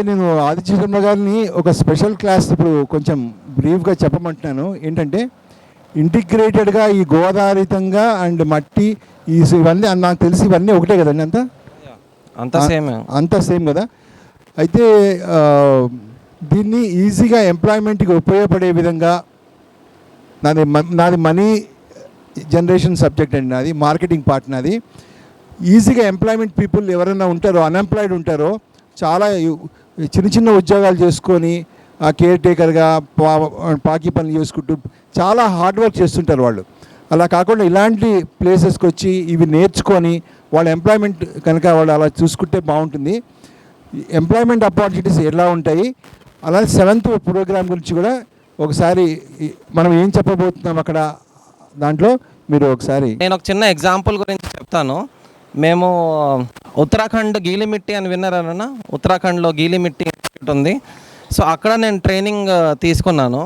నేను ఆదిత్య శర్మ గారిని ఒక స్పెషల్ క్లాస్ ఇప్పుడు కొంచెం బ్రీఫ్గా చెప్పమంటున్నాను. ఏంటంటే ఇంటిగ్రేటెడ్గా ఈ గోదావరితంగా అండ్ మట్టి ఇవన్నీ నాకు తెలిసి ఇవన్నీ ఒకటే కదండి, అంతా సేమ్ కదా. అయితే దీన్ని ఈజీగా ఎంప్లాయ్మెంట్కి ఉపయోగపడే విధంగా నాది మనీ జనరేషన్ సబ్జెక్ట్ అండి, నాది మార్కెటింగ్ పార్ట్. నాది ఈజీగా ఎంప్లాయ్మెంట్ పీపుల్ ఎవరైనా ఉంటారో, అన్ఎంప్లాయిడ్ ఉంటారో, చాలా చిన్న చిన్న ఉద్యోగాలు చేసుకొని కేర్ టేకర్గా పాకి పనులు చేసుకుంటూ చాలా హార్డ్ వర్క్ చేస్తుంటారు వాళ్ళు. అలా కాకుండా ఇలాంటి ప్లేసెస్కి వచ్చి ఇవి నేర్చుకొని వాళ్ళ ఎంప్లాయ్మెంట్ కనుక వాళ్ళు అలా చూసుకుంటే బాగుంటుంది. ఎంప్లాయ్మెంట్ ఆపర్చునిటీస్ ఎలా ఉంటాయి, అలాగే 7th ప్రోగ్రామ్ గురించి కూడా ఒకసారి మనం ఏం చెప్పబోతున్నాం అక్కడ, దాంట్లో మీరు ఒకసారి. నేను ఒక చిన్న ఎగ్జాంపుల్ గురించి చెప్తాను. మేము ఉత్తరాఖండ్ గీలిమిట్టి అని విన్నారన్నా, ఉత్తరాఖండ్లో గీలిమిట్టి ఇన్స్టిట్యూట్ ఉంది. సో అక్కడ నేను ట్రైనింగ్ తీసుకున్నాను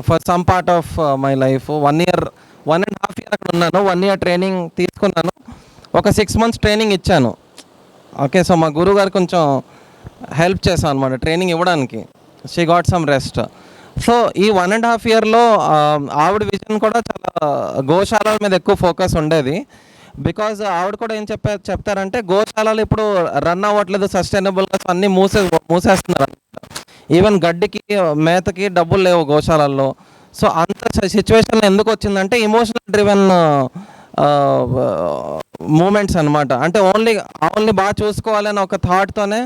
for some part of my life. 1 year 1.5 year అక్కడ ఉన్నాను. 1 year ట్రైనింగ్ తీసుకున్నాను. ఒక 6 months ట్రైనింగ్ ఇచ్చాను. ఓకే, సో మా గురువు గారు కొంచెం హెల్ప్ చేశాను అనమాట ట్రైనింగ్ ఇవ్వడానికి. She got some rest. So ఈ 1.5 yearలో ఆవిడ విజన్ కూడా చాలా గోశాలల మీద ఎక్కువ ఫోకస్ ఉండేది. బికాజ్ ఆవిడ కూడా ఏం చెప్తారంటే గోశాలలు ఇప్పుడు రన్ అవ్వట్లేదు సస్టైనబుల్గా, అన్నీ మూసేస్తున్నారు. ఈవెన్ గడ్డికి మేతకి డబ్బులు లేవు గోశాలల్లో. సో అంత సిచ్యువేషన్ ఎందుకు వచ్చిందంటే ఇమోషనల్ డ్రివెన్ మూమెంట్స్ అనమాట. అంటే ఓన్లీ బాగా చూసుకోవాలని ఒక థాట్తోనే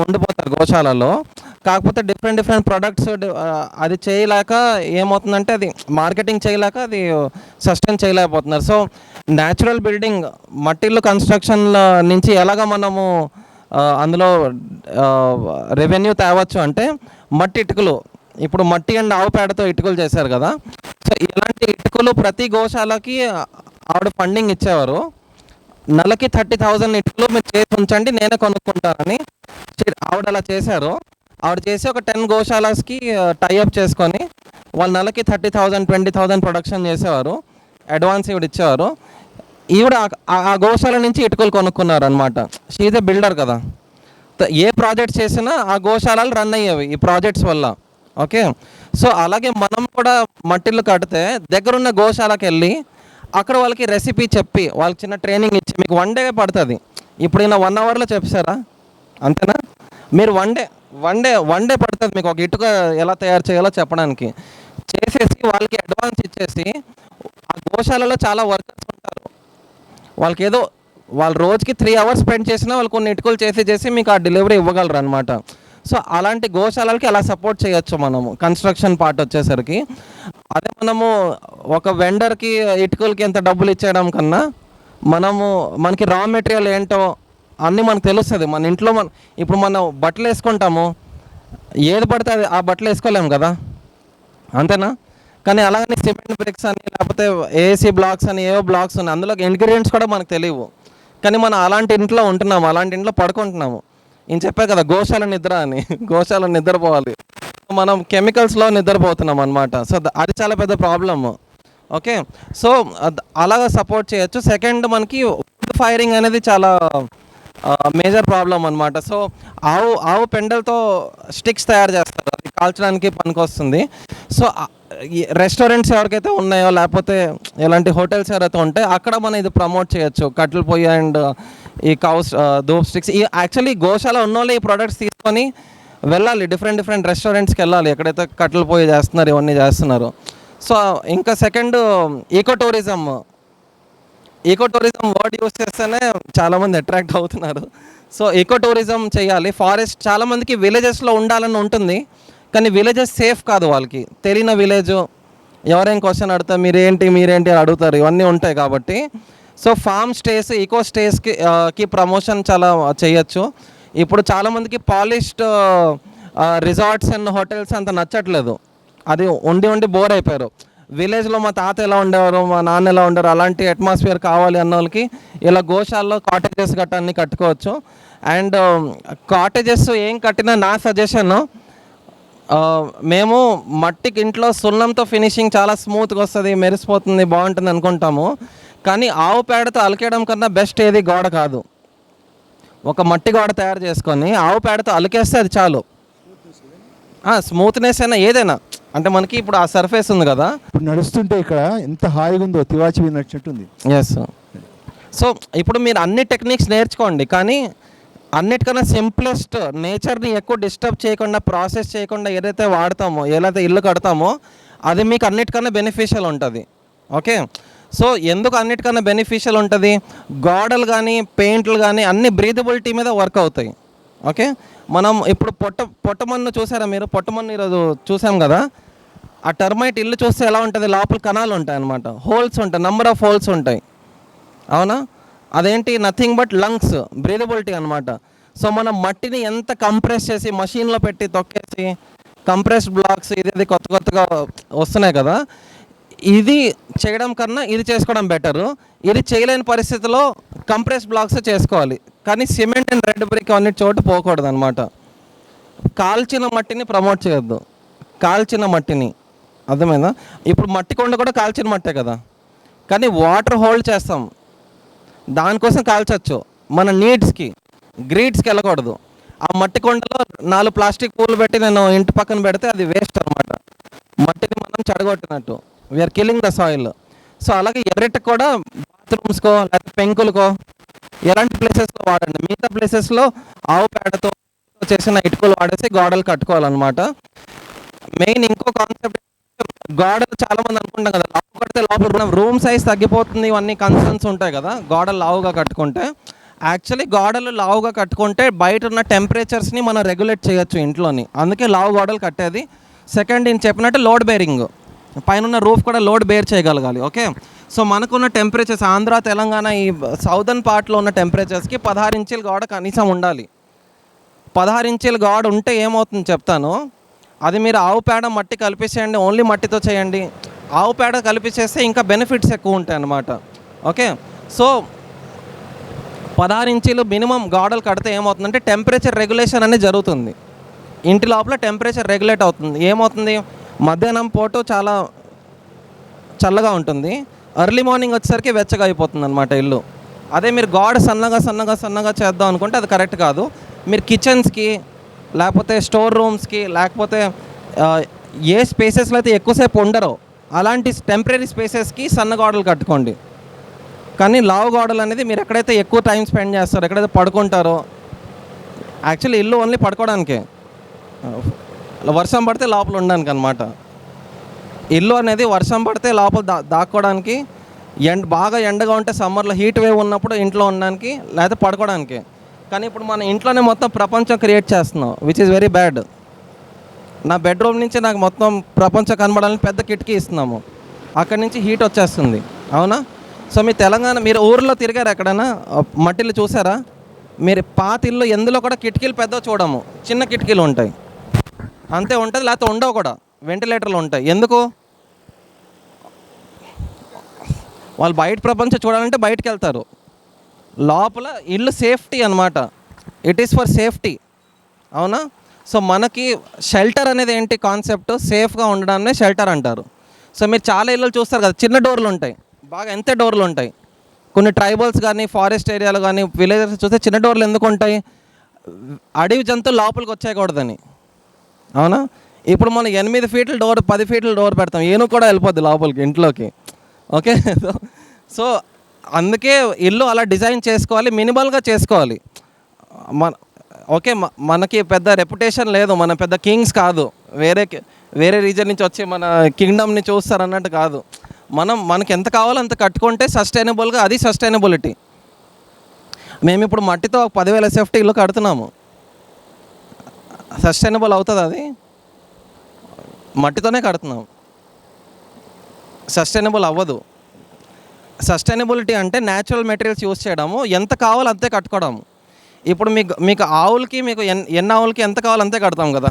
ఉండిపోతారు గోశాలలో. కాకపోతే డిఫరెంట్ ప్రొడక్ట్స్ అది చేయలేక ఏమవుతుందంటే అది మార్కెటింగ్ చేయలేక అది సస్టైన్ చేయలేకపోతున్నారు. సో న్యాచురల్ బిల్డింగ్ మట్టిల్లు కన్స్ట్రక్షన్ నుంచి ఎలాగ మనము అందులో రెవెన్యూ తేవచ్చు అంటే మట్టి ఇటుకలు, ఇప్పుడు మట్టి అండ్ ఆవు పేడతో ఇటుకలు చేశారు కదా. సో ఇలాంటి ఇటుకలు ప్రతి గోశాలకి ఆవిడ ఫండింగ్ ఇచ్చేవారు. నెలకి 30,000 ఇటుకలు మీరు చేసి ఉంచండి, నేనే కొనుక్కుంటానని ఆవిడ అలా చేశారు. ఆవిడ చేసి ఒక 10 గోశాలస్కి టైఅప్ చేసుకొని వాళ్ళ నెలకి 30,000 20,000 ప్రొడక్షన్ చేసేవారు. అడ్వాన్స్ ఈవిడ ఇచ్చేవారు. ఈవిడ ఆ గోశాల నుంచి ఇటుకలు కొనుక్కున్నారు అనమాట. షీఈ్ ఎ బిల్డర్ కదా. ఏ ప్రాజెక్ట్స్ చేసినా ఆ గోశాలలు రన్ అయ్యేవి ఈ ప్రాజెక్ట్స్ వల్ల. ఓకే, సో అలాగే మనం కూడా మట్టిల్లు కడితే దగ్గరున్న గోశాలకు వెళ్ళి అక్కడ వాళ్ళకి రెసిపీ చెప్పి వాళ్ళకి చిన్న ట్రైనింగ్ ఇచ్చి, మీకు 1 day పడుతుంది. ఇప్పుడు ఈయన 1 hourలో చెప్పారా, అంతేనా? మీరు వన్ డే పడుతుంది మీకు ఒక ఇటుక ఎలా తయారు చేయాలో చెప్పడానికి. చేసేసి వాళ్ళకి అడ్వాన్స్ ఇచ్చేసి, ఆ గోశాలలో చాలా వర్కర్స్ ఉంటారు, వాళ్ళకి ఏదో వాళ్ళు రోజుకి 3 hours స్పెండ్ చేసినా వాళ్ళు కొన్ని ఇటుకలు చేసి మీకు ఆ డెలివరీ ఇవ్వగలరు అనమాట. సో అలాంటి గోశాలకి అలా సపోర్ట్ చేయొచ్చు మనము కన్స్ట్రక్షన్ పార్ట్ వచ్చేసరికి. అదే మనము ఒక వెండర్కి ఇటుకలకి ఎంత డబ్బులు ఇచ్చేయడం కన్నా మనకి రా మెటీరియల్ ఏంటో అన్నీ మనకు తెలుస్తుంది. మన ఇంట్లో ఇప్పుడు మనం బట్టలు వేసుకుంటాము, ఏది పడితే అది ఆ బట్టలు వేసుకోలేము కదా, అంతేనా? కానీ అలాగని సిమెంట్ బ్రిక్స్ అని లేకపోతే ఏసీ బ్లాక్స్ అని ఏవో బ్లాక్స్ ఉన్నాయి, అందులో ఇంగ్రీడియంట్స్ కూడా మనకు తెలియవు. కానీ మనం అలాంటి ఇంట్లో ఉంటున్నాము, అలాంటి ఇంట్లో పడుకుంటున్నాము. నేను చెప్పా కదా గోశాల నిద్ర అని, గోశాల నిద్రపోవాలి, మనం కెమికల్స్లో నిద్రపోతున్నాం అనమాట. సో అది చాలా పెద్ద ప్రాబ్లమ్. ఓకే, సో అలాగా సపోర్ట్ చేయొచ్చు. సెకండ్, మనకి వుడ్ ఫైరింగ్ అనేది చాలా మేజర్ ప్రాబ్లం అనమాట. సో ఆవు పెండలతో స్టిక్స్ తయారు చేస్తారు, అది కాల్చడానికి పనికొస్తుంది. సో రెస్టారెంట్స్ ఎవరికైతే ఉన్నాయో లేకపోతే ఇలాంటి హోటల్స్ ఎవరైతే ఉంటాయో అక్కడ మనం ఇది ప్రమోట్ చేయొచ్చు, కట్టెల పొయ్యి అండ్ ఈ కౌస్ ధూప్ స్టిక్స్. ఈ యాక్చువల్లీ గోశాల ఉన్నోళ్ళు ఈ ప్రోడక్ట్స్ తీసుకొని వెళ్ళాలి, డిఫరెంట్ రెస్టారెంట్స్కి వెళ్ళాలి ఎక్కడైతే కట్టెల పొయ్యి చేస్తున్నారు, ఇవన్నీ చేస్తున్నారు. సో ఇంకా second, eco tourism word use చేస్తేనే చాలామంది అట్రాక్ట్ అవుతున్నారు. సో ఈకో టూరిజం చేయాలి. ఫారెస్ట్ చాలామందికి విలేజెస్లో ఉండాలని ఉంటుంది, కానీ విలేజెస్ సేఫ్ కాదు. వాళ్ళకి తెలియని విలేజ్ ఎవరైనా క్వశ్చన్ అడితే మీరేంటి అడుగుతారు, ఇవన్నీ ఉంటాయి కాబట్టి. సో ఫామ్ స్టేస్, ఈకో స్టేస్కి ప్రమోషన్ చాలా చేయొచ్చు. ఇప్పుడు చాలామందికి పాలిష్డ్ రిసార్ట్స్ అండ్ హోటల్స్ అంత నచ్చట్లేదు, అది ఉండి బోర్ అయిపోయారు. విలేజ్లో మా తాత ఎలా ఉండేవారు, మా నాన్న ఎలా ఉండేవారు, అలాంటి అట్మాస్ఫియర్ కావాలి అన్న వాళ్ళకి ఇలా గోశాలలో కాటేజెస్ అన్నీ కట్టుకోవచ్చు. అండ్ కాటేజెస్ ఏం కట్టినా నా సజెషన్, మేము మట్టికి ఇంట్లో సున్నంతో ఫినిషింగ్ చాలా స్మూత్గా వస్తుంది, మెరిసిపోతుంది, బాగుంటుంది అనుకుంటాము. కానీ ఆవు పేడతో అలికేయడం కన్నా బెస్ట్ ఏది గోడ కాదు. ఒక మట్టి గోడ తయారు చేసుకొని ఆవు పేడతో అలికేస్తే అది చాలు. స్మూత్నెస్ అయినా ఏదైనా, అంటే మనకి ఇప్పుడు ఆ సర్ఫేస్ ఉంది కదా, ఇప్పుడు నడుస్తుంటే ఇక్కడ ఎంత హాయిగా ఉందో, తివాచి వినట్టుంది. ఎస్. సో ఇప్పుడు మీరు అన్ని టెక్నిక్స్ నేర్చుకోండి, కానీ అన్నిటికన్నా సింప్లెస్ట్, నేచర్ని ఎక్కువ డిస్టర్బ్ చేయకుండా, ప్రాసెస్ చేయకుండా ఏదైతే వాడతామో, ఏదైతే ఇల్లు కడతామో అది మీకు అన్నిటికన్నా బెనిఫిషియల్ ఉంటుంది. ఓకే, సో ఎందుకు అన్నిటికన్నా బెనిఫిషియల్ ఉంటుంది? గోడలు కానీ పెయింట్లు కానీ అన్ని బ్రీదబిలిటీ మీద వర్క్ అవుతాయి. ఓకే, మనం ఇప్పుడు పొట్టమన్ను చూసారా మీరు? పొట్టమన్ను ఈరోజు చూసాం కదా, ఆ టర్మైట్ ఇల్లు చూస్తే ఎలా ఉంటుంది? లోపల కణాలు ఉంటాయి అన్నమాట, హోల్స్ ఉంటాయి, నెంబర్ ఆఫ్ హోల్స్ ఉంటాయి. అవునా? అదేంటి? నథింగ్ బట్ లంగ్స్, బ్రీదబిలిటీ అనమాట. సో మనం మట్టిని ఎంత కంప్రెస్ చేసి మషీన్లో పెట్టి తొక్కేసి, కంప్రెస్డ్ బ్లాక్స్ ఇది కొత్తగా వస్తున్నాయి కదా, ఇది చేయడం కన్నా ఇది చేసుకోవడం బెటరు. ఇది చేయలేని పరిస్థితిలో కంప్రెస్ బ్లాక్స్ చేసుకోవాలి, కానీ సిమెంట్ అండ్ రెడ్ బ్రిక్ అన్నిటి చోటు పోకూడదు అనమాట. కాల్చిన మట్టిని ప్రమోట్ చేయొద్దు, కాల్చిన మట్టిని. అర్థమైందా? ఇప్పుడు మట్టి కొండ కూడా కాల్చిన మట్టే కదా, కానీ వాటర్ హోల్డ్ చేస్తాం, దానికోసం కాల్చచ్చు. మన నీడ్స్కి, గ్రీడ్స్కి వెళ్ళకూడదు. ఆ మట్టి కొండలో 4 ప్లాస్టిక్ పూలు పెట్టి నేను ఇంటి పక్కన పెడితే అది వేస్ట్ అనమాట, మట్టిని మనం చెడగొట్టినట్టు. We're killing the soil. So అలాగే ఎర్రటికి కూడా బాత్రూమ్స్కో లేకపోతే పెంకులకో ఎలాంటి ప్లేసెస్లో వాడండి. మిగతా ప్లేసెస్లో ఆవు పేడతో చేసిన ఇటుకలు వాడేసి గోడలు కట్టుకోవాలన్నమాట. మెయిన్ ఇంకో కాన్సెప్ట్, గోడలు చాలా మంది అనుకుంటాం కదా, లావు కడితే లోపల రూమ్ సైజ్ తగ్గిపోతుంది, ఇవన్నీ కన్సర్న్స్ ఉంటాయి కదా గోడలు లావుగా కట్టుకుంటే. యాక్చువల్లీ గోడలు లావుగా కట్టుకుంటే బయట ఉన్న టెంపరేచర్స్ని మనం రెగ్యులేట్ చేయొచ్చు ఇంట్లోని, అందుకే లావు గోడలు కట్టేది. సెకండ్, నేను చెప్పినట్టు లోడ్ బేరింగ్, పైన రూఫ్ కూడా లోడ్ బేర్ చేయగలగాలి. ఓకే, సో మనకున్న టెంపరేచర్స్ ఆంధ్ర తెలంగాణ ఈ సౌదర్న్ పార్ట్లో ఉన్న టెంపరేచర్స్కి 16 ఇంచుల గోడ కనీసం ఉండాలి. 16 ఇంచుల గోడ ఉంటే ఏమవుతుంది చెప్తాను. అది మీరు ఆవు పేడ మట్టి కలిపేసేయండి, ఓన్లీ మట్టితో చేయండి. ఆవు పేడ కలిపేసేస్తే ఇంకా బెనిఫిట్స్ ఎక్కువ ఉంటాయి అన్నమాట. ఓకే, సో 16 ఇంచులు మినిమం గోడలు కడితే ఏమవుతుందంటే టెంపరేచర్ రెగ్యులేషన్ అనేది జరుగుతుంది. ఇంటి లోపల టెంపరేచర్ రెగ్యులేట్ అవుతుంది. ఏమవుతుంది? మధ్యాహ్నం పూట చాలా చల్లగా ఉంటుంది, ఎర్లీ మార్నింగ్ వచ్చేసరికి వెచ్చగా అయిపోతుంది అనమాట ఇల్లు. అదే మీరు గోడ సన్నగా చేద్దాం అనుకుంటే అది కరెక్ట్ కాదు. మీరు కిచెన్స్కి లేకపోతే స్టోర్ రూమ్స్కి లేకపోతే ఏ స్పేసెస్లో అయితే ఎక్కువసేపు ఉండరో అలాంటి టెంపరీ స్పేసెస్కి సన్న గోడలు కట్టుకోండి. కానీ లావు గోడలు అనేది మీరు ఎక్కడైతే ఎక్కువ టైం స్పెండ్ చేస్తారో, ఎక్కడైతే పడుకుంటారో, యాక్చువల్లీ ఇల్లు ఓన్లీ పడుకోవడానికే, వర్షం పడితే లోపల ఉండడానికి అనమాట. ఇల్లు అనేది వర్షం పడితే లోపల దాక్కోవడానికి, బాగా ఎండగా ఉంటే సమ్మర్లో హీట్ వేవ్ ఉన్నప్పుడు ఇంట్లో ఉండడానికి, లేకపోతే పడుకోవడానికి. కానీ ఇప్పుడు మన ఇంట్లోనే మొత్తం ప్రపంచం క్రియేట్ చేస్తున్నాం, విచ్ ఈజ్ వెరీ బ్యాడ్. నా బెడ్రూమ్ నుంచి నాకు మొత్తం ప్రపంచం కనబడాలని పెద్ద కిటికీ ఇస్తున్నాము, అక్కడి నుంచి హీట్ వచ్చేస్తుంది. అవునా? సో మీ తెలంగాణ, మీరు ఊర్లో తిరిగారు ఎక్కడైనా మట్టిల్లు చూసారా? మీరు పాత ఇల్లు ఎందులో కూడా కిటికీలు పెద్ద చూడము, చిన్న కిటికీలు ఉంటాయి, అంతే ఉంటుంది. లేకపోతే ఉండవు కూడా, వెంటిలేటర్లు ఉంటాయి. ఎందుకు? వాళ్ళు బయట ప్రపంచం చూడాలంటే బయటకు వెళ్తారు, లోపల ఇల్లు సేఫ్టీ అనమాట. It is for safety. అవునా? సో మనకి షెల్టర్ అనేది ఏంటి కాన్సెప్ట్? సేఫ్గా ఉండడాన్ని షెల్టర్ అంటారు. సో మీరు చాలా ఇళ్ళు చూస్తారు కదా, చిన్న డోర్లు ఉంటాయి, బాగా ఎంత డోర్లు ఉంటాయి. కొన్ని ట్రైబల్స్ కానీ ఫారెస్ట్ ఏరియాలు కానీ విలేజెస్ చూస్తే చిన్న డోర్లు ఎందుకు ఉంటాయి? అడవి జంతువులు లోపలికి వచ్చేయకూడదని. అవునా? ఇప్పుడు మనం 8 ఫీట్ల డోర్ 10 ఫీట్ల డోర్ పెడతాం, ఏనుగు కూడా వెళ్ళిపోద్ది లోపలికి ఇంట్లోకి. ఓకే, సో అందుకే ఇల్లు అలా డిజైన్ చేసుకోవాలి, మినిమల్గా చేసుకోవాలి. ఓకే, మనకి పెద్ద రెప్యుటేషన్ లేదు, మన పెద్ద కింగ్స్ కాదు, వేరే రీజన్ నుంచి వచ్చి మన కింగ్డమ్ని చూస్తారన్నట్టు కాదు. మనకి ఎంత కావాలో అంత కట్టుకుంటే సస్టైనబుల్గా, అది సస్టైనబిలిటీ. మేము ఇప్పుడు మట్టితో 10,000 సేఫ్టీ ఇల్లు కడుతున్నాము, సస్టైనబుల్ అవుతుంది? అది మట్టితోనే కడుతున్నాం, సస్టైనబుల్ అవ్వదు. సస్టైనబిలిటీ అంటే న్యాచురల్ మెటీరియల్స్ యూజ్ చేయడము, ఎంత కావాలో అంతే కట్టుకోవడము. ఇప్పుడు మీకు ఆవులకి, మీకు ఎన్ని ఆవులకి ఎంత కావాలో అంతే కడతాం కదా.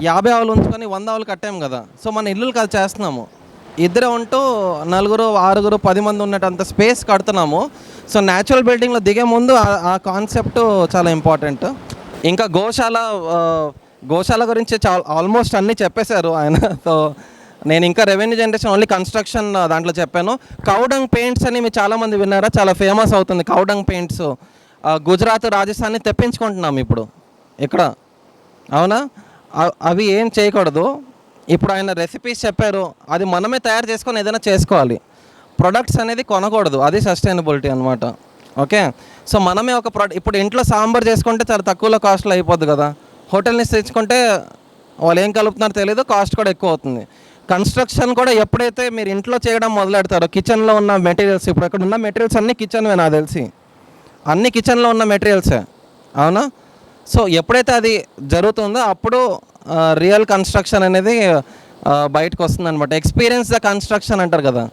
50 ఆవులు ఉంచుకొని 100 ఆవులు కట్టాము కదా. సో మన ఇల్లులు కాదు చేస్తున్నాము, ఇద్దరే ఉంటూ 4, 6, 10 మంది ఉన్నట్టు స్పేస్ కడుతున్నాము. సో న్యాచురల్ బిల్డింగ్లో దిగే ముందు ఆ కాన్సెప్ట్ చాలా ఇంపార్టెంట్. ఇంకా గోశాల గురించి ఆల్మోస్ట్ అన్నీ చెప్పేశారు ఆయన. సో నేను ఇంకా రెవెన్యూ జనరేషన్ ఓన్లీ కన్స్ట్రక్షన్ దాంట్లో చెప్పాను. కౌడంగ్ పెయింట్స్ అని మీరు చాలామంది విన్నారా? చాలా ఫేమస్ అవుతుంది కౌడంగ్ పెయింట్స్. గుజరాత్ రాజస్థాన్ని తెప్పించుకుంటున్నాం ఇప్పుడు ఇక్కడ, అవునా? అవి ఏం చేయకూడదు. ఇప్పుడు ఆయన రెసిపీస్ చెప్పారు, అది మనమే తయారు చేసుకొని ఏదైనా చేసుకోవాలి. ప్రొడక్ట్స్ అనేది కొనకూడదు, అది సస్టైనబిలిటీ అనమాట. ఓకే, సో మనమే ఒక ఇప్పుడు ఇంట్లో సాంబార్ చేసుకుంటే చాలా తక్కువలో కాస్ట్లో అయిపోద్ది కదా. హోటల్ నుంచి తెచ్చుకుంటే వాళ్ళు ఏం కలుపుతున్నారో తెలియదు, కాస్ట్ కూడా ఎక్కువ అవుతుంది. కన్స్ట్రక్షన్ కూడా ఎప్పుడైతే మీరు ఇంట్లో చేయడం మొదలెడతారో, కిచెన్లో ఉన్న మెటీరియల్స్, ఇప్పుడు ఇక్కడ ఉన్న మెటీరియల్స్ అన్నీ కిచెన్వే నాకు తెలిసి, అన్ని కిచెన్లో ఉన్న మెటీరియల్సే, అవునా? సో ఎప్పుడైతే అది జరుగుతుందో అప్పుడు రియల్ కన్స్ట్రక్షన్ అనేది బయటకు వస్తుంది అనమాట. ఎక్స్పీరియన్స్ ద కన్స్ట్రక్షన్ అంటారు కదా,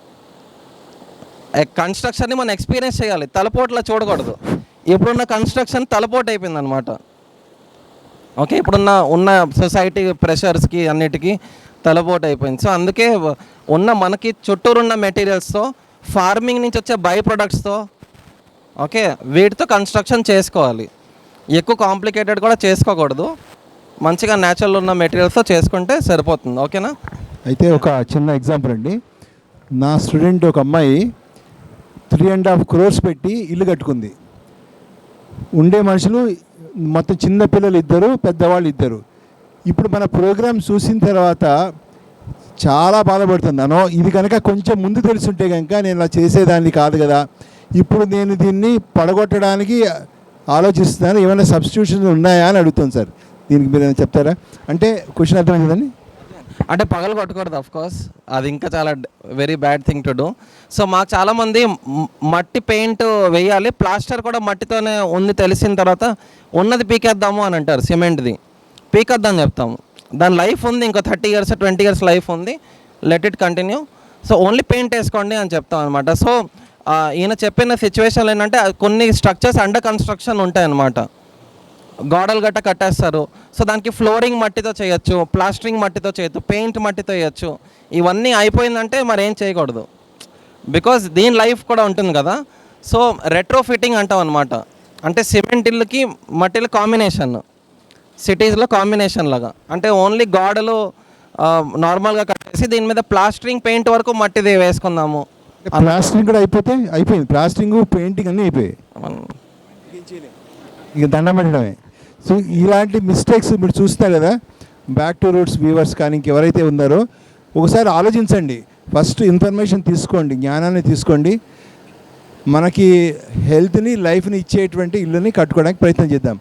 కన్స్ట్రక్షన్ని మనం ఎక్స్పీరియన్స్ చేయాలి, తలపోట్లా చూడకూడదు. ఇప్పుడున్న కన్స్ట్రక్షన్ తలపోటు అయిపోయింది అనమాట. ఓకే, ఉన్న సొసైటీ ప్రెషర్స్కి అన్నిటికీ తలపోటు అయిపోయింది. సో అందుకే మనకి చుట్టూరున్న మెటీరియల్స్తో, ఫార్మింగ్ నుంచి వచ్చే బై ప్రొడక్ట్స్తో, ఓకే, వీటితో కన్స్ట్రక్షన్ చేసుకోవాలి. ఎక్కువ కాంప్లికేటెడ్ కూడా చేసుకోకూడదు, మంచిగా న్యాచురల్ ఉన్న మెటీరియల్స్తో చేసుకుంటే సరిపోతుంది. ఓకేనా? అయితే ఒక చిన్న ఎగ్జాంపుల్ అండి. నా స్టూడెంట్ ఒక అమ్మాయి 3.5 crores పెట్టి ఇల్లు కట్టుకుంది. ఉండే మనుషులు మొత్తం చిన్న పిల్లలు 2, పెద్దవాళ్ళు 2. ఇప్పుడు మన ప్రోగ్రామ్ చూసిన తర్వాత చాలా బాధపడుతున్నాను. ఇది కనుక కొంచెం ముందు తెలుసుంటే కనుక నేను అలా చేసేదాన్ని కాదు కదా. ఇప్పుడు నేను దీన్ని పడగొట్టడానికి ఆలోచిస్తున్నాను, ఏమైనా సబ్స్టిట్యూషన్స్ ఉన్నాయా అని అడుగుతాను సార్. దీనికి మీరు ఏమైనా చెప్తారా? అంటే క్వశ్చన్ అర్థమైంది కదండి. అంటే పగలు కొట్టకూడదు, ఆఫ్ కోర్స్ అది ఇంకా చాలా very bad thing to do. So మాకు చాలామంది మట్టి పెయింట్ వేయాలి, ప్లాస్టర్ కూడా మట్టితోనే ఉంది తెలిసిన తర్వాత ఉన్నది పీకేద్దాము అని అంటారు. సిమెంట్ది పీకేద్దాం చెప్తాము, దాని లైఫ్ ఉంది, ఇంకా 30 years 20 years లైఫ్ ఉంది, let it continue. So only paint వేసుకోండి అని చెప్తాం అనమాట. సో ఈయన చెప్పిన సిచ్యువేషన్లు ఏంటంటే కొన్ని స్ట్రక్చర్స్ అండర్ కన్స్ట్రక్షన్ ఉంటాయన్నమాట, గోడలు గట్ట కట్టేస్తారు. సో దానికి ఫ్లోరింగ్ మట్టితో చేయొచ్చు, ప్లాస్టరింగ్ మట్టితో చేయొచ్చు, పెయింట్ మట్టితో చేయొచ్చు. ఇవన్నీ అయిపోయిందంటే మరి ఏం చేయకూడదు, బికాజ్ దీని లైఫ్ కూడా ఉంటుంది కదా. సో రెట్రో ఫిట్టింగ్ అంటాం అనమాట, అంటే సిమెంట్ ఇల్లుకి మట్టిల కాంబినేషన్, సిటీస్లో కాంబినేషన్ లాగా. అంటే ఓన్లీ గోడలు నార్మల్గా కట్టేసి దీని మీద ప్లాస్టరింగ్ పెయింట్ వరకు మట్టిది వేసుకుందాము. ప్లాస్టరింగ్ కూడా అయిపోయింది, ప్లాస్టరింగ్ పెయింటింగ్ అన్నీ అయిపోయాయి, ఇక దండం పెట్టడమే. సో ఇలాంటి మిస్టేక్స్ మీరు చూస్తున్నారు కదా. బ్యాక్ టు రూట్స్ వ్యూవర్స్ కానీ ఇంకెవరైతే ఉన్నారో ఒకసారి ఆలోచించండి. ఫస్ట్ ఇన్ఫర్మేషన్ తీసుకోండి, జ్ఞానాన్ని తీసుకోండి. మనకి హెల్త్ని, లైఫ్ని ఇచ్చేటువంటి ఇల్లుని కట్టుకోవడానికి ప్రయత్నం చేద్దాం.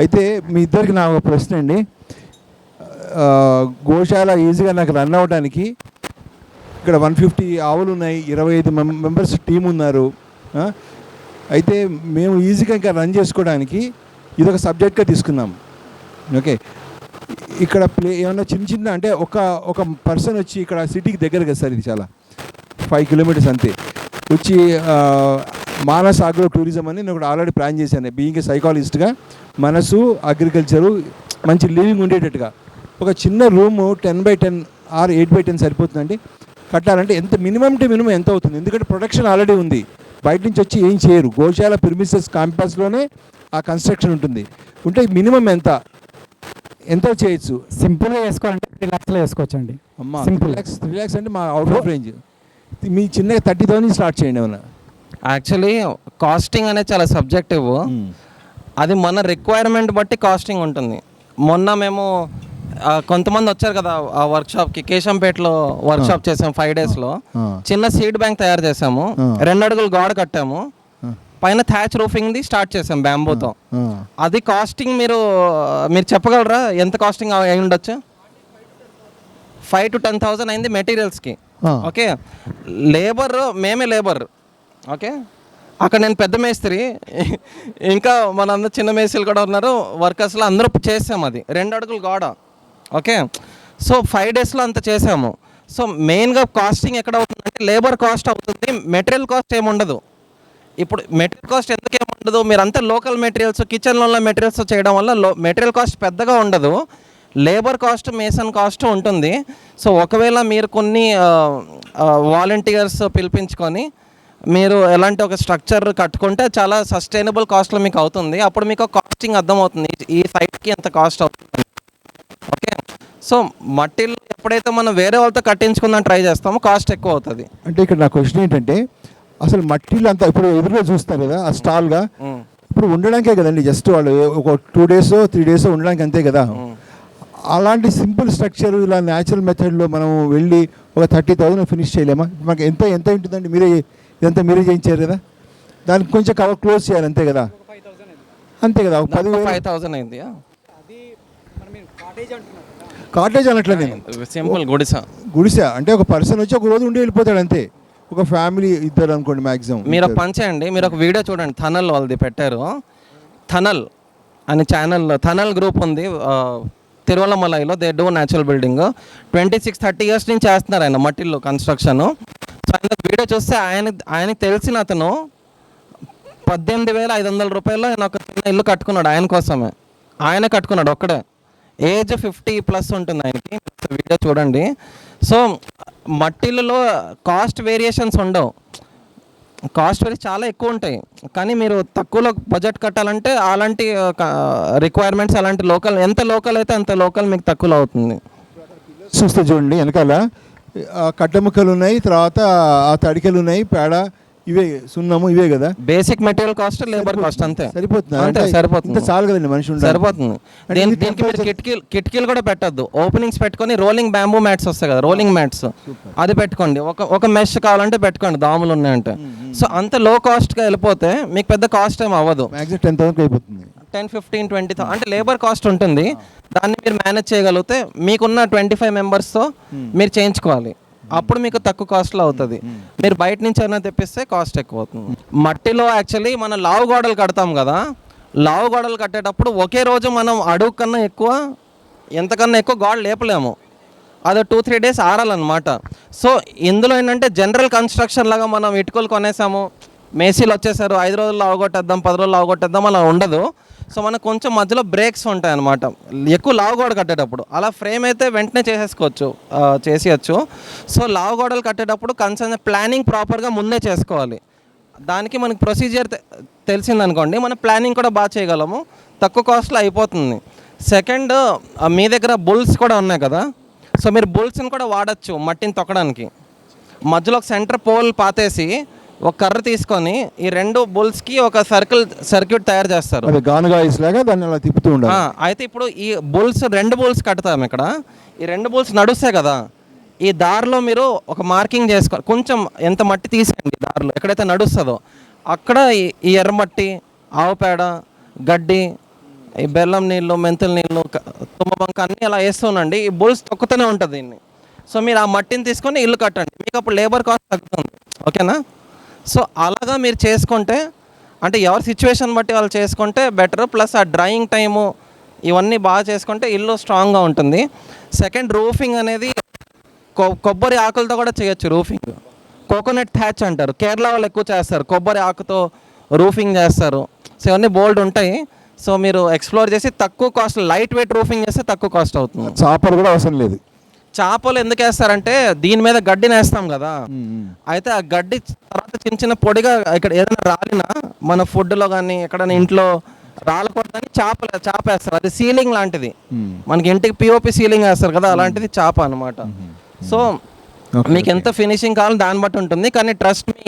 అయితే మీ ఇద్దరికి నా ఒక ప్రశ్న అండి. గోశాల ఈజీగా నాకు రన్ అవ్వడానికి ఇక్కడ 150 ఆవులు ఉన్నాయి, 25 మెంబర్స్ టీం ఉన్నారు. అయితే మేము ఈజీగా ఇంకా రన్ చేసుకోవడానికి ఇదొక సబ్జెక్ట్గా తీసుకున్నాం. ఓకే, ఇక్కడ ఏమన్నా చిన్న అంటే ఒక పర్సన్ వచ్చి ఇక్కడ సిటీకి దగ్గర కదా సార్, ఇది చాలా 5 kilometers అంతే, వచ్చి మానస్ అగ్రో టూరిజం అని నేను ఒకటి ఆల్రెడీ ప్లాన్ చేశాను. బీయింగ్ ఏ సైకాలజిస్ట్గా మనసు, అగ్రికల్చరు మంచి లివింగ్ ఉండేటట్టుగా ఒక చిన్న రూము 10x10 ఆర్ 8x10 సరిపోతుందండి. కట్టాలంటే మినిమం ఎంత అవుతుంది? ఎందుకంటే ప్రొడక్షన్ ఆల్రెడీ ఉంది, బయట నుంచి వచ్చి ఏం చేయరు. గోశాల ప్రిమిసెస్ క్యాంపస్లోనే ఆ కన్స్ట్రక్షన్ ఉంటుంది. ఉంటే మినిమం ఎంత చేయొచ్చు? సింపుల్గా వేసుకోవాలంటే 3 lakhs వేసుకోవచ్చు అండి. అమ్మా 3 lakhs అంటే మా అవుట్ ఆఫ్ రేంజ్. మీ చిన్నగా 30,000 స్టార్ట్ చేయండి ఏమన్నా. యాక్చువల్లీ కాస్టింగ్ అనేది చాలా సబ్జెక్టివ్, అది మన రిక్వైర్మెంట్ బట్టి కాస్టింగ్ ఉంటుంది. మొన్న మేము కొంతమంది వచ్చారు కదా ఆ వర్క్షాప్కి, కేశంపేటలో వర్క్షాప్ చేసాము 5 daysలో. చిన్న సీడ్ బ్యాంక్ తయారు చేసాము, 2 అడుగులు గోడ కట్టాము, పైన థ్యాచ్ రూఫింగ్ది స్టార్ట్ చేసాం బ్యాంబూతో. అది కాస్టింగ్ మీరు చెప్పగలరా ఎంత కాస్టింగ్ అయి ఉండొచ్చు? 5 to 10,000 అయింది మెటీరియల్స్కి. ఓకే, లేబర్ మేమే లేబర్. ఓకే, అక్కడ నేను పెద్ద మేస్త్రి, ఇంకా మనందరూ చిన్న మేస్త్రీలు కూడా ఉన్నారు, వర్కర్స్లో అందరూ చేసాము. అది 2 అడుగులు గోడ. ఓకే, సో 5 daysలో అంత చేసాము. సో మెయిన్గా కాస్టింగ్ ఎక్కడ అవుతుందంటే లేబర్ కాస్ట్ అవుతుంది, మెటీరియల్ కాస్ట్ ఏముండదు. ఇప్పుడు మెటీరియల్ కాస్ట్ ఎందుకు ఏముండదు? మీరంతా లోకల్ మెటీరియల్స్, కిచెన్లో ఉన్న మెటీరియల్స్ చేయడం వల్ల మెటీరియల్ కాస్ట్ పెద్దగా ఉండదు, లేబర్ కాస్ట్, మేసన్ కాస్ట్ ఉంటుంది. సో ఒకవేళ మీరు కొన్ని వాలంటీర్స్ పిలిపించుకొని మీరు ఎలాంటి ఒక స్ట్రక్చర్ కట్టుకుంటే చాలా సస్టైనబుల్ కాస్ట్లో మీకు అవుతుంది. అప్పుడు మీకు కాస్టింగ్ అర్థమవుతుంది, ఈ సైట్కి ఎంత కాస్ట్ అవుతుంది. ఓకే, సో మట్టిలో ఎప్పుడైతే మనం వేరే వాళ్ళతో కట్టించుకుందాం ట్రై చేస్తామో కాస్ట్ ఎక్కువ అవుతుంది. అంటే ఇక్కడ నా క్వశ్చన్ ఏంటంటే, అసలు మట్టిలో అంతా ఇప్పుడు ఎదురుగా చూస్తారు కదా ఆ స్టాల్గా, ఇప్పుడు ఉండడానికే కదండి, జస్ట్ వాళ్ళు ఒక 2 days 3 days ఉండడానికి అంతే కదా. అలాంటి సింపుల్ స్ట్రక్చర్ ఇలా న్యాచురల్ మెథడ్లో మనం వెళ్ళి ఒక 30,000 ఫినిష్ చేయలేమా? మనకి ఎంత ఉంటుందండి? ఇదంతా మీరే చేయించారు కదా, దానికి కొంచెం కవర్ క్లోజ్ చేయాలి అంతే కదా. అంతే కదా, 5,000 అయింది. కాటేజ్ అనట్లే నేను, సింపుల్ గుడిసె అంటే ఒక పర్సన్ వచ్చి ఒక రోజు ఉండి వెళ్ళిపోతాడు అంతే. ఒక ఫ్యామిలీ ఇద్దరు అనుకోండి మ్యాక్సిమం. మీరు ఒక పని చేయండి, మీరు ఒక వీడియో చూడండి, థనల్ వాళ్ళది పెట్టారు. థనల్ అని ఛానల్, థనల్ గ్రూప్ ఉంది తిరువల్లమలైలో. They do natural building 26-30 years నుంచి చేస్తున్నారు ఆయన మట్టిల్లో కన్స్ట్రక్షన్. సో ఆయన వీడియో చూస్తే ఆయనకి తెలిసిన అతను 18,500 రూపాయలు ఆయన ఒక చిన్న ఇల్లు కట్టుకున్నాడు ఆయన కోసమే. ఆయన కట్టుకున్నాడు ఒక్కడే. ఏజ్ 50+ ఉంటుంది ఆయనకి. వీడియో చూడండి. సో మట్టిలలో కాస్ట్ వేరియేషన్స్ ఉండవు, కాస్ట్ వేరీ చాలా ఎక్కువ ఉంటాయి. కానీ మీరు తక్కువలో బడ్జెట్ కట్టాలంటే అలాంటి రిక్వైర్మెంట్స్, అలాంటి లోకల్, ఎంత లోకల్ అయితే అంత లోకల్ మీకు తక్కువలో అవుతుంది. చూస్తే చూడండి వెనకాల కట్టెముక్కలు ఉన్నాయి, తర్వాత ఆ తడికలు ఉన్నాయి, పేడ, ఇవే సున్నము, ఇవే కదా basic material cost, labour cost అంతే. సరిపోతుంది, అంతే సరిపోతుంది, చాలు కదండి మనిషి ఉండాలి. సరిపోతుంది. దీనికి మీరు కిటికీలు కూడా పెట్టద్దు, ఓపెనింగ్స్ పెట్టుకొని రోలింగ్ బ్యాంబూ మ్యాట్స్ వస్తాయి కదా, రోలింగ్ మ్యాట్స్, అది పెట్టుకోండి. ఒక మెష్ కావాలంటే పెట్టుకోండి, దాములు ఉన్నాయంటే. సో అంత లో కాస్ట్గా వెళ్ళిపోతే మీకు పెద్ద కాస్ట్ ఏం అవ్వదు. 10,000 అయిపోతుంది. 10-15-20 అంటే లేబర్ కాస్ట్ ఉంటుంది. దాన్ని మీరు మేనేజ్ చేయగలిగితే మీకున్న 25 మెంబర్స్తో మీరు చేయించుకోవాలి, అప్పుడు మీకు తక్కువ కాస్ట్లో అవుతుంది. మీరు బయట నుంచి అయినా తెప్పిస్తే కాస్ట్ ఎక్కువ అవుతుంది. మట్టిలో యాక్చువల్లీ మనం లావు గోడలు కడతాం కదా, లావు గోడలు కట్టేటప్పుడు ఒకే రోజు మనం అడుగు కన్నా ఎక్కువ, ఎంతకన్నా ఎక్కువ గోడ లేపలేము. అది 2-3 days ఆరాలన్నమాట. సో ఇందులో ఏంటంటే జనరల్ కన్స్ట్రక్షన్ లాగా మనం ఇటుకలు కొనేసాము, మేసీలు వచ్చేసారు, 5 రోజుల్లో అవగొట్టేద్దాం, 10 రోజుల్లో అవగొట్టేద్దాం, అలా ఉండదు. సో మనకు కొంచెం మధ్యలో బ్రేక్స్ ఉంటాయి అన్నమాట ఎక్కువ లావుగోడ కట్టేటప్పుడు. అలా ఫ్రేమ్ అయితే వెంటనే చేసేయచ్చు. సో లావుగోడలు కట్టేటప్పుడు కన్సర్న్ ప్లానింగ్ ప్రాపర్గా ముందే చేసుకోవాలి. దానికి మనకి ప్రొసీజర్ తెలిసిందనుకోండి, మన ప్లానింగ్ కూడా బాగా చేయగలము, తక్కువ కాస్ట్లో అయిపోతుంది. సెకండ్, మీ దగ్గర బుల్స్ కూడా ఉన్నాయి కదా, సో మీరు బుల్స్ని కూడా వాడచ్చు మట్టిని తొక్కడానికి. మధ్యలో ఒక సెంటర్ పోల్ పాతేసి ఒక కర్ర తీసుకొని ఈ 2 బుల్స్కి ఒక సర్క్యూట్ తయారు చేస్తారు. అయితే ఇప్పుడు ఈ 2 బుల్స్ కడతాం ఇక్కడ. ఈ 2 బుల్స్ నడుస్తాయి కదా, ఈ దారిలో మీరు ఒక మార్కింగ్ చేసుకో, కొంచెం ఎంత మట్టి తీసేయండి దారిలో ఎక్కడైతే నడుస్తుందో అక్కడ ఈ ఎర్రమట్టి, ఆవు పేడ, గడ్డి, ఈ బెల్లం నీళ్ళు, మెంతుల నీళ్ళు, తుమ్మబంక అన్నీ అలా వేస్తుండండి. ఈ బుల్స్ తొక్కుతూనే ఉంటుంది దీన్ని. సో మీరు ఆ మట్టిని తీసుకొని ఇల్లు కట్టండి, మీకు అప్పుడు లేబర్ కాస్ట్ తగ్గుతుంది. ఓకేనా? సో అలాగా మీరు చేసుకుంటే, అంటే ఎవరి సిచ్యువేషన్ బట్టి వాళ్ళు చేసుకుంటే బెటర్. ప్లస్ ఆ డ్రైయింగ్ టైము ఇవన్నీ బాగా చేసుకుంటే ఇల్లు స్ట్రాంగ్గా ఉంటుంది. సెకండ్, రూఫింగ్ అనేది కొబ్బరి ఆకులతో కూడా చేయొచ్చు. రూఫింగ్ కోకోనట్ థ్యాచ్ అంటారు, కేరళ వాళ్ళు ఎక్కువ చేస్తారు, కొబ్బరి ఆకుతో రూఫింగ్ చేస్తారు. సో ఇవన్నీ బోల్డ్ ఉంటాయి. సో మీరు ఎక్స్ప్లోర్ చేసి తక్కువ కాస్ట్, లైట్ వెయిట్ రూఫింగ్ చేస్తే తక్కువ కాస్ట్ అవుతుంది. చాపలు కూడా అవసరం లేదు. చేపలు ఎందుకు వేస్తారంటే దీని మీద గడ్డిని వేస్తాం కదా, అయితే ఆ గడ్డి తర్వాత చిన్న పొడిగా ఇక్కడ ఏదైనా రాలినా మన ఫుడ్లో కానీ ఎక్కడైనా ఇంట్లో రాలకూడదని చేప వేస్తారు. అది సీలింగ్ లాంటిది, మనకి ఇంటికి పిఓపి సీలింగ్ వేస్తారు కదా, అలాంటిది చేప అనమాట. సో మీకు ఎంత ఫినిషింగ్ కావాలో దాన్ని బట్టి ఉంటుంది. కానీ ట్రస్ట్ మీ,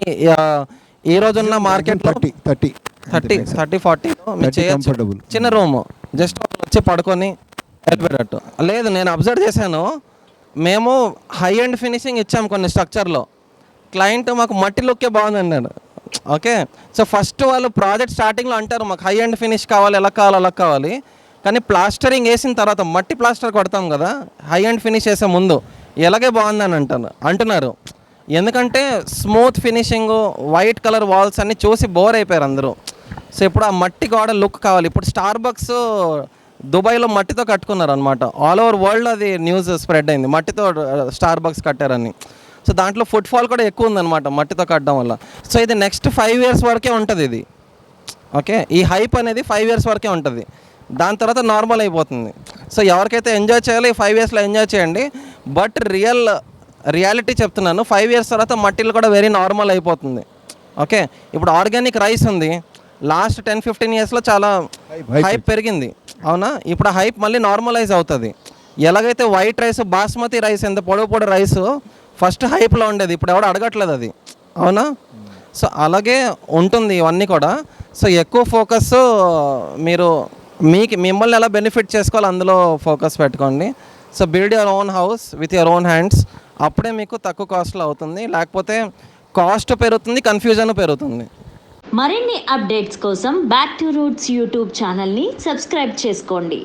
ఈ రోజున్న మార్కెట్లో 30-40 మీరు చేయొచ్చు. చిన్న రూమ్ జస్ట్ వచ్చి పడుకొని వెళ్ళిపోయేటట్టు. లేదు, నేను అబ్జర్వ్ చేశాను, మేము హై అండ్ ఫినిషింగ్ ఇచ్చాము కొన్ని స్ట్రక్చర్లో, క్లయింట్ మాకు మట్టి లుక్కే బాగుంది అన్నాడు. ఓకే, సో ఫస్ట్ వాళ్ళు ప్రాజెక్ట్ స్టార్టింగ్లో అంటారు మాకు హై అండ్ ఫినిష్ కావాలి, ఎలా కావాలి. కానీ ప్లాస్టరింగ్ వేసిన తర్వాత, మట్టి ప్లాస్టర్ కొడతాం కదా, హై అండ్ ఫినిష్ చేసే ముందు ఎలాగే బాగుందని అంటున్నారు. ఎందుకంటే smooth finishing, white colour walls అన్నీ చూసి బోర్ అయిపోయారు అందరూ. సో ఇప్పుడు ఆ మట్టి గోడ లుక్ కావాలి. ఇప్పుడు స్టార్బక్స్ దుబాయ్లో మట్టితో కట్టుకున్నారు అనమాట. ఆల్ ఓవర్ వరల్డ్ అది న్యూస్ స్ప్రెడ్ అయింది, మట్టితో స్టార్బక్స్ కట్టారని. సో దాంట్లో ఫుట్ఫాల్ కూడా ఎక్కువ ఉందన్నమాట మట్టితో కట్టడం వల్ల. సో ఇది నెక్స్ట్ 5 years వరకే ఉంటుంది ఇది. ఓకే, ఈ హైప్ అనేది 5 years వరకే ఉంటుంది, దాని తర్వాత నార్మల్ అయిపోతుంది. సో ఎవరికైతే ఎంజాయ్ చేయాలో ఈ 5 yearsలో ఎంజాయ్ చేయండి. బట్ రియాలిటీ చెప్తున్నాను, 5 years తర్వాత మట్టిలు కూడా వెరీ నార్మల్ అయిపోతుంది. ఓకే, ఇప్పుడు ఆర్గానిక్ రైస్ ఉంది, లాస్ట్ 10-15 yearsలో చాలా హైప్ పెరిగింది, అవునా? ఇప్పుడు ఆ హైప్ మళ్ళీ నార్మలైజ్ అవుతుంది. ఎలాగైతే వైట్ రైస్, బాస్మతి రైస్, ఎంత పొడవు రైస్ ఫస్ట్ హైప్లో ఉండేది, ఇప్పుడు ఎవడు అడగట్లేదు అది, అవునా? సో అలాగే ఉంటుంది ఇవన్నీ కూడా. సో ఎక్కువ ఫోకస్ మీరు మిమ్మల్ని ఎలా బెనిఫిట్ చేసుకోవాలి అందులో ఫోకస్ పెట్టుకోండి. So build your own house with your own hands, అప్పుడే మీకు తక్కువ కాస్ట్లో అవుతుంది. లేకపోతే కాస్ట్ పెరుగుతుంది, కన్ఫ్యూజన్ పెరుగుతుంది. మరిన్ని అప్డేట్స్ కోసం బ్యాక్ టు రూట్స్ యూట్యూబ్ ఛానల్ని సబ్స్క్రైబ్ చేసుకోండి.